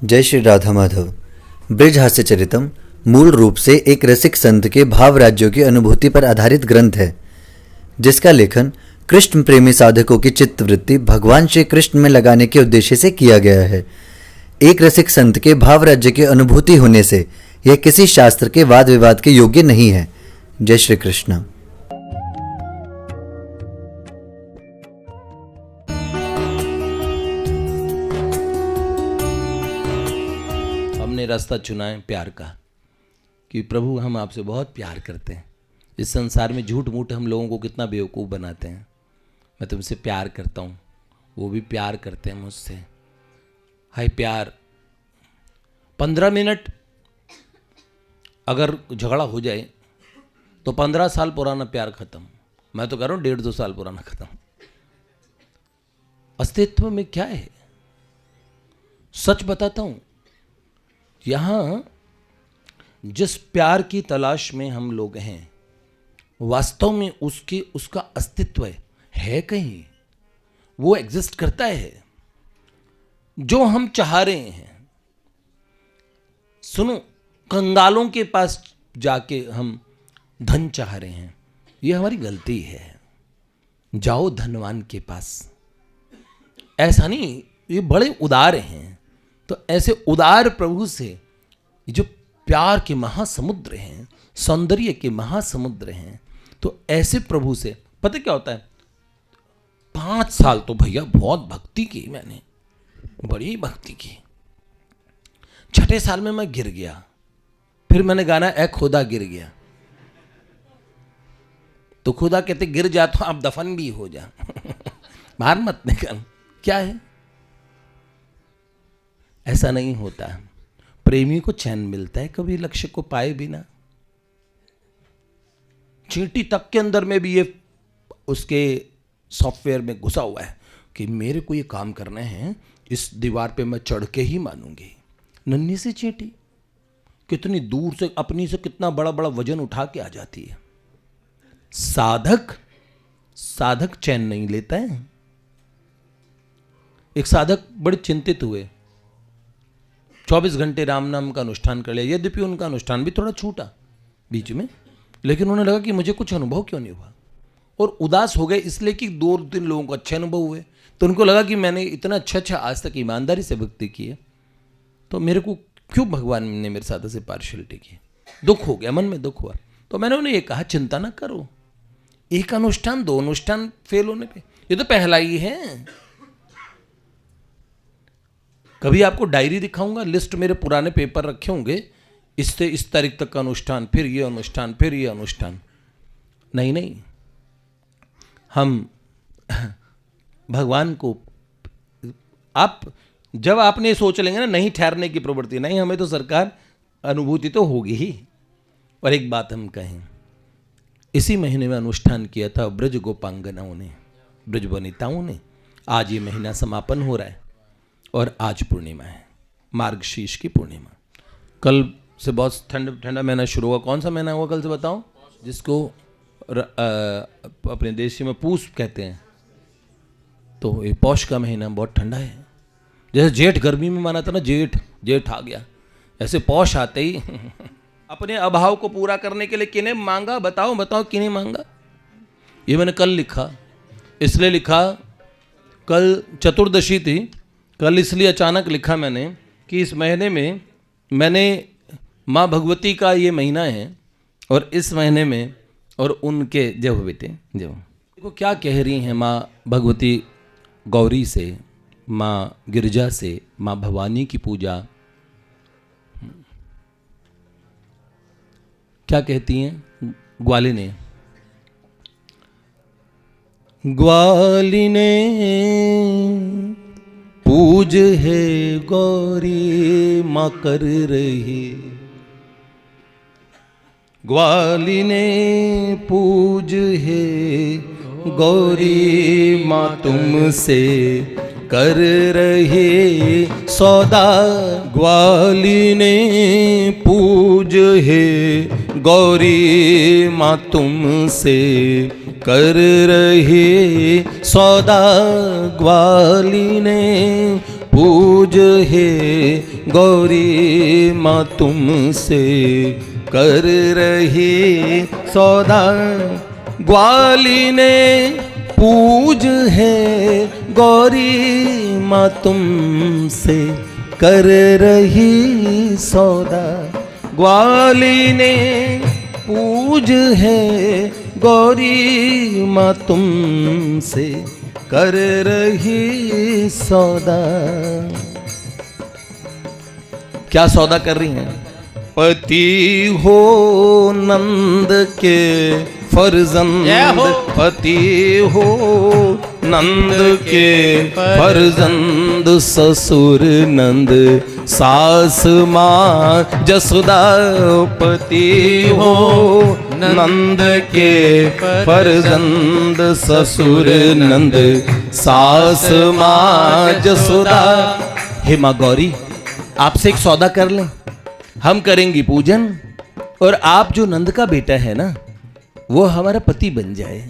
जय श्री राधा माधव। ब्रज हास्य चरितम मूल रूप से एक रसिक संत के भाव राज्यों की अनुभूति पर आधारित ग्रंथ है, जिसका लेखन कृष्ण प्रेमी साधकों की चित्तवृत्ति भगवान श्री कृष्ण में लगाने के उद्देश्य से किया गया है। एक रसिक संत के भाव राज्य की अनुभूति होने से यह किसी शास्त्र के वाद विवाद के योग्य नहीं है। जय श्री कृष्ण। हमने रास्ता चुना है प्यार का कि प्रभु हम आपसे बहुत प्यार करते हैं। इस संसार में झूठ मूठ हम लोगों को कितना बेवकूफ़ बनाते हैं। मैं तुमसे प्यार करता हूँ, वो भी प्यार करते हैं मुझसे। हाय प्यार, 15 मिनट अगर झगड़ा हो जाए तो 15 साल पुराना प्यार खत्म। मैं तो कह रहा हूँ 1.5-2 साल पुराना खत्म। अस्तित्व में क्या है? सच बताता हूँ, यहाँ जिस प्यार की तलाश में हम लोग हैं, वास्तव में उसका अस्तित्व है कहीं, वो एग्जिस्ट करता है जो हम चाह रहे हैं। सुनो, कंगालों के पास जाके हम धन चाह रहे हैं, ये हमारी गलती है। जाओ धनवान के पास। ऐसा नहीं, ये बड़े उदार हैं। तो ऐसे उदार प्रभु से जो प्यार के महासमुद्र हैं, सौंदर्य के महासमुद्र हैं, तो ऐसे प्रभु से पता क्या होता है? 5 साल तो भैया बहुत भक्ति की, मैंने बड़ी भक्ति की। 6ठे साल में मैं गिर गया। फिर मैंने गाना ए खुदा गिर गया। तो खुदा कहते गिर जा तो आप दफन भी हो जा बाहर मत निकल। क्या है? ऐसा नहीं होता। प्रेमी को चैन मिलता है कभी लक्ष्य को पाए बिना। चींटी तक के अंदर में भी ये उसके सॉफ्टवेयर में घुसा हुआ है कि मेरे को ये काम करना है, इस दीवार पे मैं चढ़ के ही मानूंगी। नन्ही सी चींटी कितनी दूर से अपनी से कितना बड़ा बड़ा वजन उठा के आ जाती है। साधक चैन नहीं लेता है। एक साधक बड़े चिंतित हुए, 24 घंटे राम नाम का अनुष्ठान कर लिया। यद्यपि उनका अनुष्ठान भी थोड़ा छूटा बीच में, लेकिन उन्हें लगा कि मुझे कुछ अनुभव क्यों नहीं हुआ, और उदास हो गए इसलिए कि 2-3 लोगों को अच्छे अनुभव हुए। तो उनको लगा कि मैंने इतना अच्छा आज तक ईमानदारी से भक्ति की है, तो मेरे को क्यों भगवान ने मेरे साथ ऐसे पार्शियलिटी की। दुख हो गया, मन में दुख हुआ। तो मैंने उन्हें ये कहा, चिंता ना करो, एक अनुष्ठान 2 अनुष्ठान फेल होने पे, ये तो पहला ही है। कभी आपको डायरी दिखाऊंगा, लिस्ट मेरे पुराने पेपर रखे होंगे, इससे इस तारीख तक का अनुष्ठान, फिर ये अनुष्ठान, फिर ये अनुष्ठान। नहीं, हम भगवान को आप जब आपने सोच लेंगे ना, नहीं ठहरने की प्रवृत्ति नहीं, हमें तो सरकार अनुभूति तो होगी ही। और एक बात हम कहें, इसी महीने में अनुष्ठान किया था ब्रज गोपांगनाओं ने, ब्रज वनिताओं ने। आज ये महीना समापन हो रहा है और आज पूर्णिमा है, मार्गशीर्ष की पूर्णिमा। कल से बहुत ठंडा महीना शुरू हुआ। कौन सा महीना हुआ कल से बताओ? जिसको अपने देश में पूस कहते हैं। तो ये पौष का महीना बहुत ठंडा है। जैसे जेठ गर्मी में माना था ना, जेठ आ गया, ऐसे पौष आते ही अपने अभाव को पूरा करने के लिए किन्हें मांगा? बताओ किन्हें मांगा? ये मैंने कल लिखा, इसलिए लिखा, कल चतुर्दशी थी, कल इसलिए अचानक लिखा मैंने कि इस महीने में मैंने माँ भगवती का ये महीना है, और इस महीने में और उनके जय हो बेटे जय हो। देखो क्या कह रही हैं माँ भगवती गौरी से, माँ गिरजा से, माँ भवानी की पूजा। क्या कहती हैं ग्वालिने? ग्वालिने पूज है गौरी माँ कर रही, ग्वालिने पूज है गौरी माँ तुमसे कर रहे सौदा। ग्वालिने पूज है गौरी माँ तुमसे कर रहे सौदा। ग्वालिने पूज हे गौरी माँ तुमसे कर रही सौदा। ग्वाली ने पूज है गौरी माँ तुमसे कर रही सौदा। ग्वाली ने पूज है गौरी माँ तुमसे कर रही सौदा। क्या सौदा कर रही हैं? पति हो नंद के फर्जंद, पति हो नंद के फर्जंद, ससुर नंद सास माँ जसोदा। पति हो नंद के फर्जंद, ससुर नंद सास माँ जसोदा। हे माँ गौरी, आपसे एक सौदा कर लें, हम करेंगी पूजन और आप जो नंद का बेटा है ना वो हमारा पति बन जाए,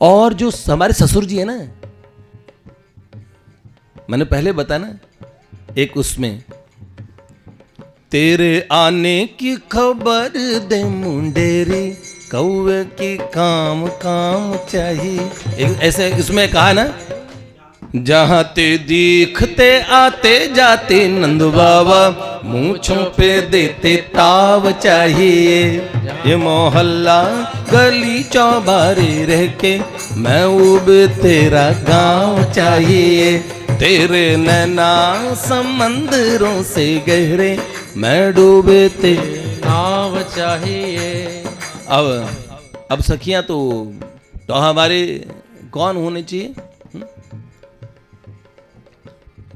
और जो हमारे ससुर जी है ना, मैंने पहले बताया ना एक उसमें, तेरे आने की खबर दे मुंडेरी, कौवे की काम काम चाहिए। ऐसे इसमें कहा ना, जहाँ ते दिखते आते जाते नंद बाबा, मूंछों पे देते ताव चाहिए। ये मोहल्ला गली चौबारे रह के मैं उब तेरा गांव चाहिए। तेरे नैना समंदरों से गहरे मैं डूबे ते नाव चाहिए। अब सखियां तो हमारे कौन होने चाहिए?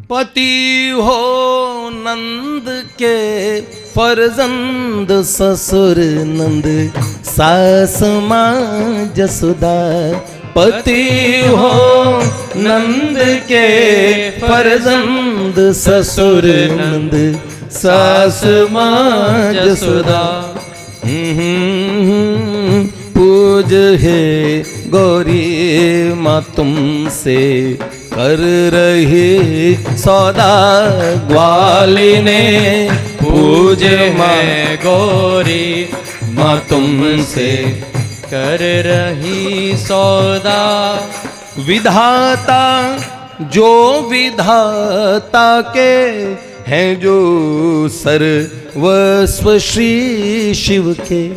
पति हो नंद के फर्जंद, ससुर नंद सास माँ जसोदा। पति हो नंद के फर्जंद, ससुर नंद सास माँ जसोदा। पूज है गौरी माँ तुमसे कर रही सौदा। ग्वाली ने पूज मैं गौरी माँ तुमसे कर रही सौदा। विधाता जो विधाता के हैं, जो सर्वस्व श्री शिव के,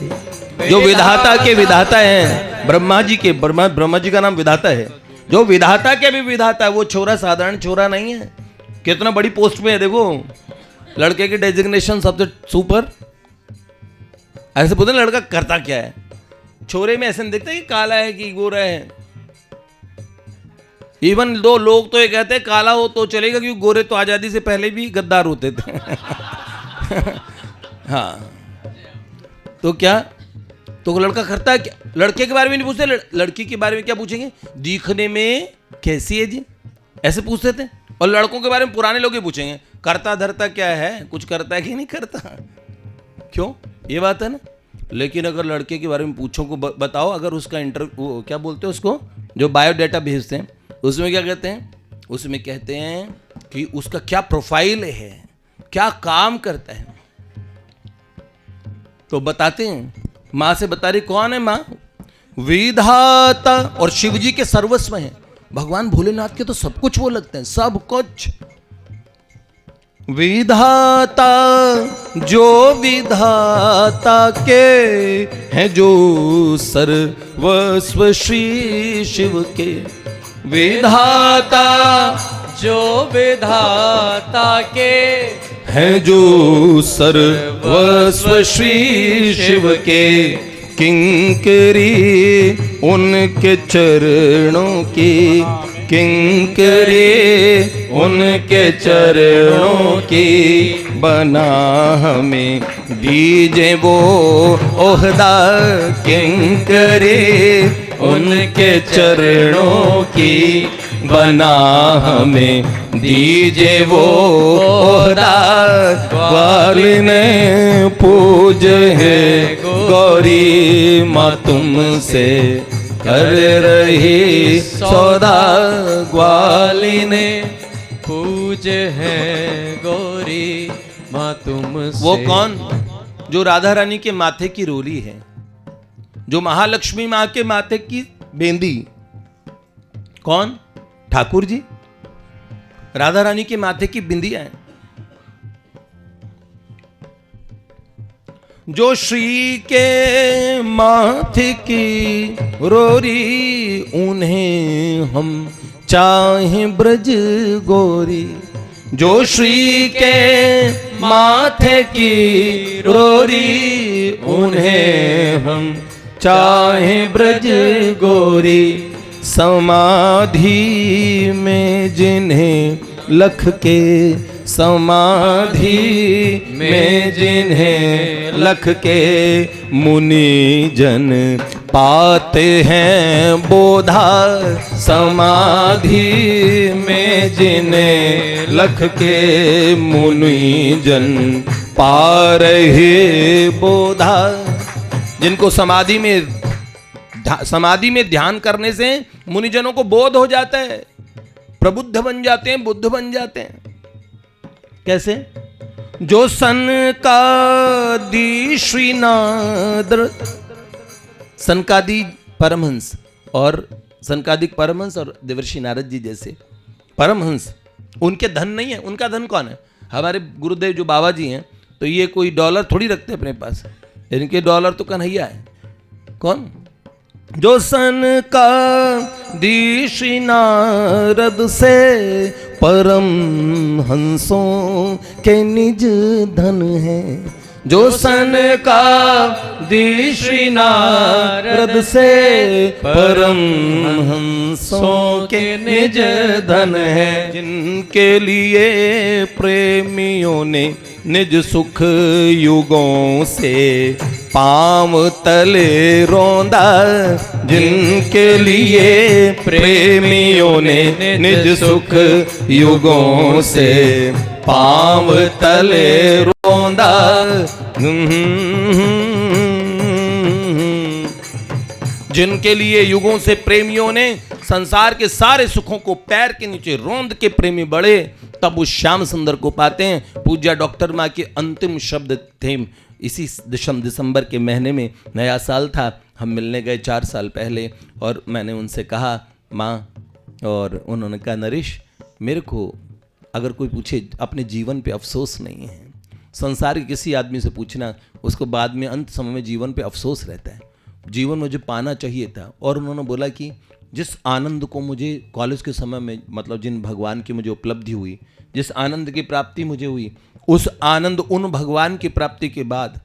जो विधाता के विधाता हैं, ब्रह्मा जी के, ब्रह्मा जी का नाम विधाता है, जो विधाता के भी विधाता है। वो छोरा साधारण छोरा नहीं है, कितना बड़ी पोस्ट पे है। देखो लड़के की डेजिग्नेशन सबसे सुपर। ऐसे बोलते हैं लड़का करता क्या है, छोरे में ऐसे नहीं देखते कि काला है कि गोरा है। इवन दो लोग तो ये कहते हैं काला हो तो चलेगा, क्योंकि गोरे तो आजादी से पहले भी गद्दार होते थे। हाँ, तो क्या, तो लड़का करता है क्या? लड़के के बारे में नहीं पूछते, लड़की के बारे में क्या पूछेंगे? दिखने में कैसी है जी, ऐसे पूछते थे। और लड़कों के बारे में पुराने लोग ही पूछेंगे, करता धरता क्या है, कुछ करता है कि नहीं करता। क्यों, ये बात है ना। लेकिन अगर लड़के के बारे में पूछो को बताओ, अगर उसका इंटरव्यू, क्या बोलते हैं उसको, जो बायोडाटा भेजते हैं, उसमें क्या कहते हैं? उसमें कहते हैं कि उसका क्या प्रोफाइल है, क्या काम करता है, तो बताते हैं। माँ से बता रही, कौन है माँ? विधाता। और शिव जी के सर्वस्व हैं, भगवान भोलेनाथ के तो सब कुछ वो लगते हैं, सब कुछ। विधाता जो विधाता के हैं, जो सर्वस्व श्री शिव के। विधाता जो विधाता के हैं, जो सर्वस्व श्री शिव के। किंकरी उनके चरणों की, किंकरी उनके चरणों की। बना हमें दीजे वो ओहदा, किंकरी उनके चरणों की। बना हमें दीजे वो ओहदा। ग्वाली ने पूज है गौरी माँ तुमसे कर रही सौदा। ग्वाली ने पूज पूजे है गौरी माँ तुमसे। वो कौन? जो राधा रानी के माथे की रोली है, जो महालक्ष्मी माँ के माथे की बेंदी। कौन? ठाकुर जी। राधा रानी के माथे की बिंदियां हैं। जो श्री के माथे की रोरी, उन्हें हम चाहें ब्रज गोरी। जो श्री के माथे की रोरी, उन्हें हम चाहें ब्रज गोरी। समाधि में जिन्हें लख के, समाधि में जिन्हें लख के मुनि जन पाते हैं बोधा। समाधि में जिन्हें लख के मुनि जन पा रहे बोधा। जिनको समाधि में ध्यान करने से मुनिजनों को बोध हो जाता है, प्रबुद्ध बन जाते हैं, बुद्ध बन जाते हैं। कैसे? जो सनकादि श्रीनाद, सनकादि परमहंस और सनकादिक परमहंस और देवर्षि नारद जी जैसे परमहंस, उनके धन नहीं है। उनका धन कौन है? हमारे गुरुदेव जो बाबा जी हैं, तो ये कोई डॉलर थोड़ी रखते अपने पास, इनके डॉलर तो कन्हैया है। कौन? जो सनकादि श्री नारद से परम हंसों के निज धन है। जो सनकादि श्री नारद से परम हंसों के निज धन है। जिनके लिए प्रेमियों ने निज सुख युगों से पांव तले रोंदा। जिनके लिए प्रेमियों ने निज सुख युगों से पांव तले रोंदा। जिनके लिए युगों से प्रेमियों ने संसार के सारे सुखों को पैर के नीचे रोंद के प्रेमी बढ़े, तब उस श्याम सुंदर को पाते हैं। पूज्य डॉक्टर माँ के अंतिम शब्द थे। इसी दिसंबर के महीने में नया साल था, हम मिलने गए 4 साल पहले, और मैंने उनसे कहा माँ, और उन्होंने कहा नरेश, मेरे को अगर कोई पूछे अपने जीवन पे अफसोस नहीं है, संसार के किसी आदमी से पूछना, उसको बाद में अंत समय में जीवन पे अफसोस रहता है। जीवन मुझे पाना चाहिए था। और उन्होंने बोला कि जिस आनंद को मुझे कॉलेज के समय में, मतलब जिन भगवान की मुझे उपलब्धि हुई, जिस आनंद की प्राप्ति मुझे हुई, उस आनंद, उन भगवान की प्राप्ति के बाद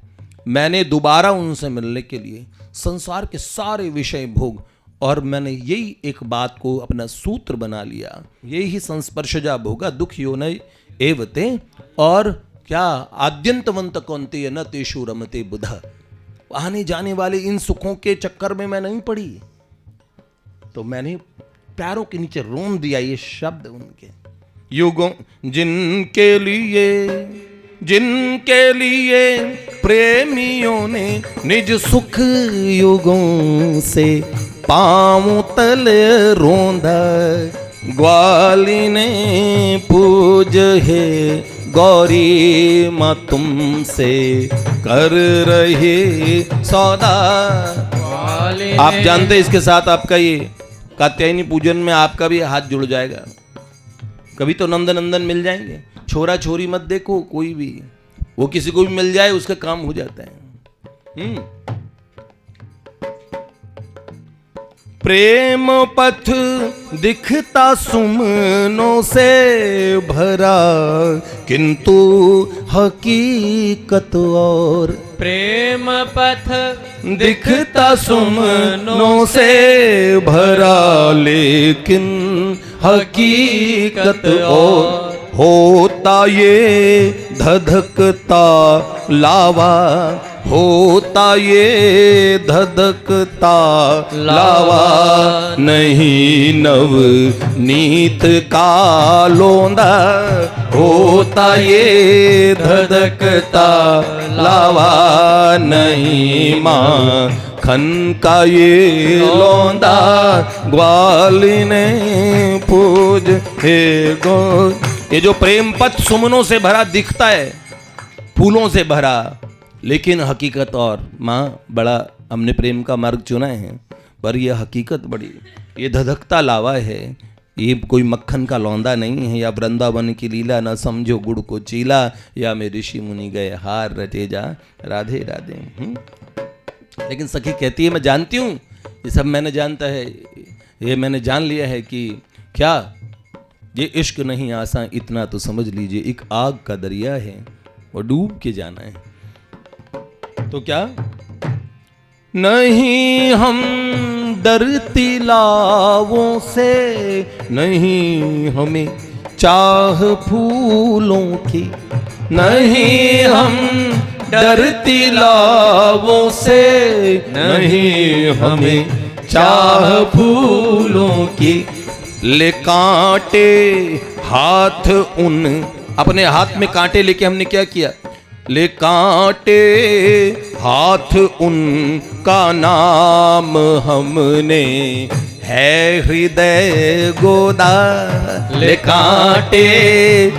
मैंने दोबारा उनसे मिलने के लिए संसार के सारे विषय भोग, और मैंने यही एक बात को अपना सूत्र बना लिया, यही संस्पर्शजा भोगा दुख योनय एवते, और क्या आद्यंतवंत कौन्तेय न तेषु रमते बुधा। आने जाने वाले इन सुखों के चक्कर में मैं नहीं पड़ी, तो मैंने पैरों के नीचे रोन दिया ये शब्द उनके। युगों जिनके लिए प्रेमियों ने निज सुख युगों से पांव तले रोंदा। ग्वाली ने पूज है गौरी माँ तुमसे कर रही सौदा। आप जानते इसके साथ आपका ये कात्यायनी पूजन में आपका भी हाथ जुड़ जाएगा। कभी तो नंद नंदन मिल जाएंगे। छोरा छोरी मत देखो कोई भी, वो किसी को भी मिल जाए उसका काम हो जाता है। प्रेम पथ दिखता सुमनों से भरा, किंतु हकीकत और। प्रेम पथ दिखता सुमनों से भरा, लेकिन हकीकत और। होता ये धधकता लावा, होता ये धधकता लावा, नहीं नव नीत का लोंदा। होता ये धधकता लावा, नहीं माँ खन का ये लोंदा। ग्वाली ने पूज हे गो ये जो प्रेम पथ सुमनों से भरा दिखता है, फूलों से भरा, लेकिन हकीकत और माँ बड़ा हमने प्रेम का मार्ग चुना है, पर यह हकीकत बड़ी, ये धधकता लावा है, ये कोई मक्खन का लौंदा नहीं है, या वृंदावन की लीला न समझो गुड़ को चीला, या में ऋषि मुनि गए हार रटे जा राधे राधे। लेकिन सखी कहती है मैं जानती हूँ, ये सब मैंने जानता है, ये मैंने जान लिया है कि क्या ये इश्क नहीं आसान, इतना तो समझ लीजिए एक आग का दरिया है, वो डूब के जाना है। तो क्या नहीं हम डरती लावों से, नहीं हमें चाह फूलों की, नहीं हम डरती लावों से, नहीं हमें चाह फूलों की, ले कांटे हाथ उन, अपने हाथ में कांटे लेके हमने क्या किया, ले कांटे हाथ उनका नाम हमने है हृदय गोदा, ले कांटे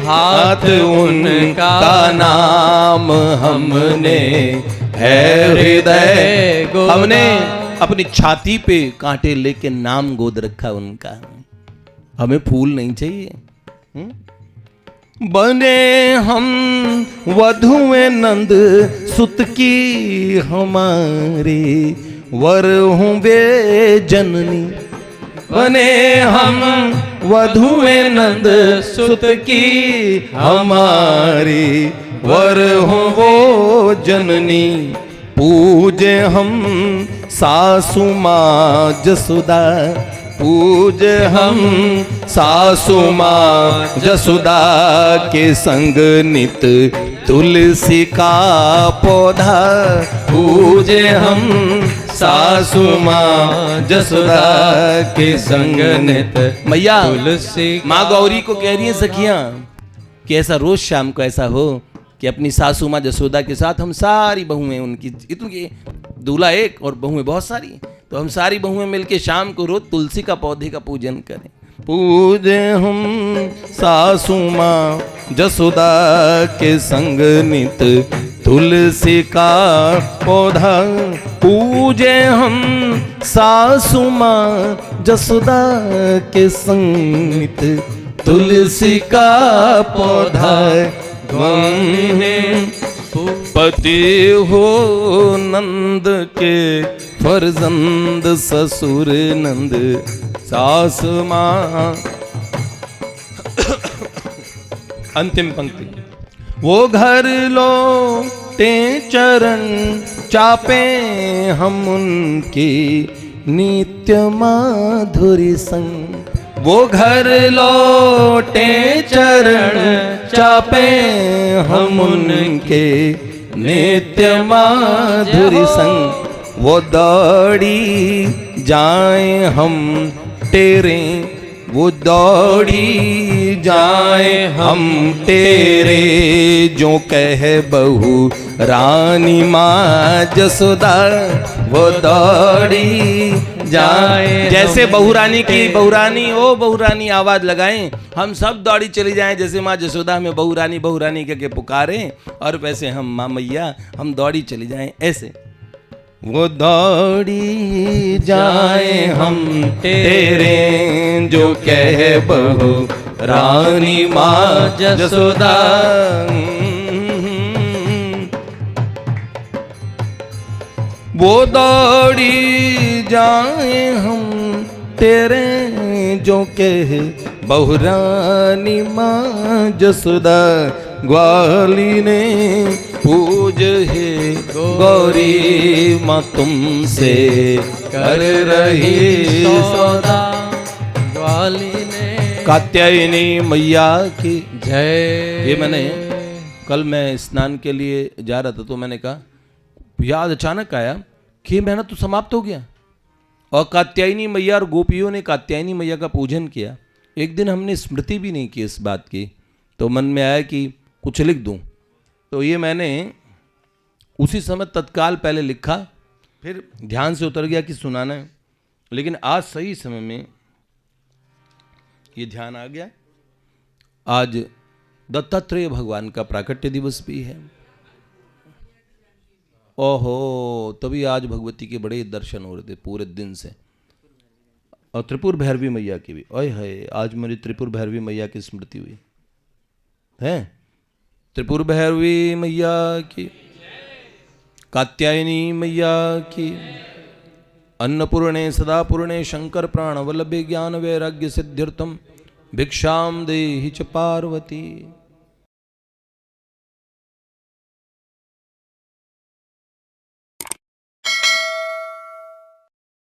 हाथ उनका नाम हमने है हृदय गोदा। हमने अपनी छाती पे कांटे लेके नाम गोद रखा उनका, हमें फूल नहीं चाहिए। बने हम वधुएं नंद सुत की हमारे, वर हूँ वे जननी, बने हम वधुएं नंद सुत की हमारी, वर हूँ वो जननी, पूजे हम सासु माँ जसुदा, पूजे हम सासु माँ जसुदा के संग नित तुलसी का पौधा, पूजे हम सासु माँ जसुदा के संग नित। मैया तुलसी माँ गौरी को कह रही है सखियां कि ऐसा रोज शाम को ऐसा हो कि अपनी सासू माँ जसोदा के साथ हम सारी बहुएं, उनकी इतनी दूल्हा एक और बहुएं बहुत सारी, तो हम सारी बहुएं मिलके शाम को रोज तुलसी का पौधे का पूजन करें। पूजे हम सासू माँ जसोदा के संग नित तुलसी का पौधा, पूजे हम सासू माँ जसोदा के संग नित तुलसी का पौधा। पति हो नंद के फर्जंद ससुर नंद सास माँ। अंतिम पंक्ति, वो घर लौटे चरण चापे हम उनकी नित्य माधुरी संग, वो घर लौटे चरण चापे हम उनके नित्य माधुरी संग, वो दौड़ी जाए हम तेरे, वो दौड़ी जाए हम तेरे, जो कहे बहू रानी माँ जसोदा, वो दौड़ी जाए। जैसे बहुरानी की बहुरानी ओ बहुरानी आवाज लगाएं, हम सब दौड़ी चली जाएं, जैसे माँ जसोदा में बहुरानी बहुरानी करके पुकारें, और वैसे हम माँ मैया हम दौड़ी चली जाएं ऐसे। वो दौड़ी जाए हम तेरे, जो कहे बहू रानी माँ जसोदा, वो दौड़ी जाए हम तेरे, जो कहे बहुरानी माँ जसोदा, ग्वाली ने पूज है गौरी माँ तुमसे कर रही सौदा, ग्वाली ने कात्यायनी मैया की जय। ये मैंने कल मैं स्नान के लिए जा रहा था तो मैंने कहा, याद अचानक आया कि मेहनत तो समाप्त हो गया, और कात्यायनी मैया और गोपियों ने कात्यायनी मैया का पूजन किया। एक दिन हमने स्मृति भी नहीं की इस बात की, तो मन में आया कि कुछ लिख दूं, तो ये मैंने उसी समय तत्काल पहले लिखा, फिर ध्यान से उतर गया कि सुनाना है, लेकिन आज सही समय में ये ध्यान आ गया। आज दत्तात्रेय भगवान का प्राकट्य दिवस भी है। ओहो, तभी आज भगवती के बड़े दर्शन हो रहे थे पूरे दिन से। और त्रिपुर भैरवी मैया की भी, ओए है, आज मेरी त्रिपुर भैरवी मैया की स्मृति हुई है। त्रिपुर भैरवी मैया की, कात्यायनी मैया की, अन्नपूर्णे सदापूर्णे शंकर प्राण वल्लभे ज्ञान वैराग्य सिद्ध्यर्थम भिक्षाम देहि च पार्वती।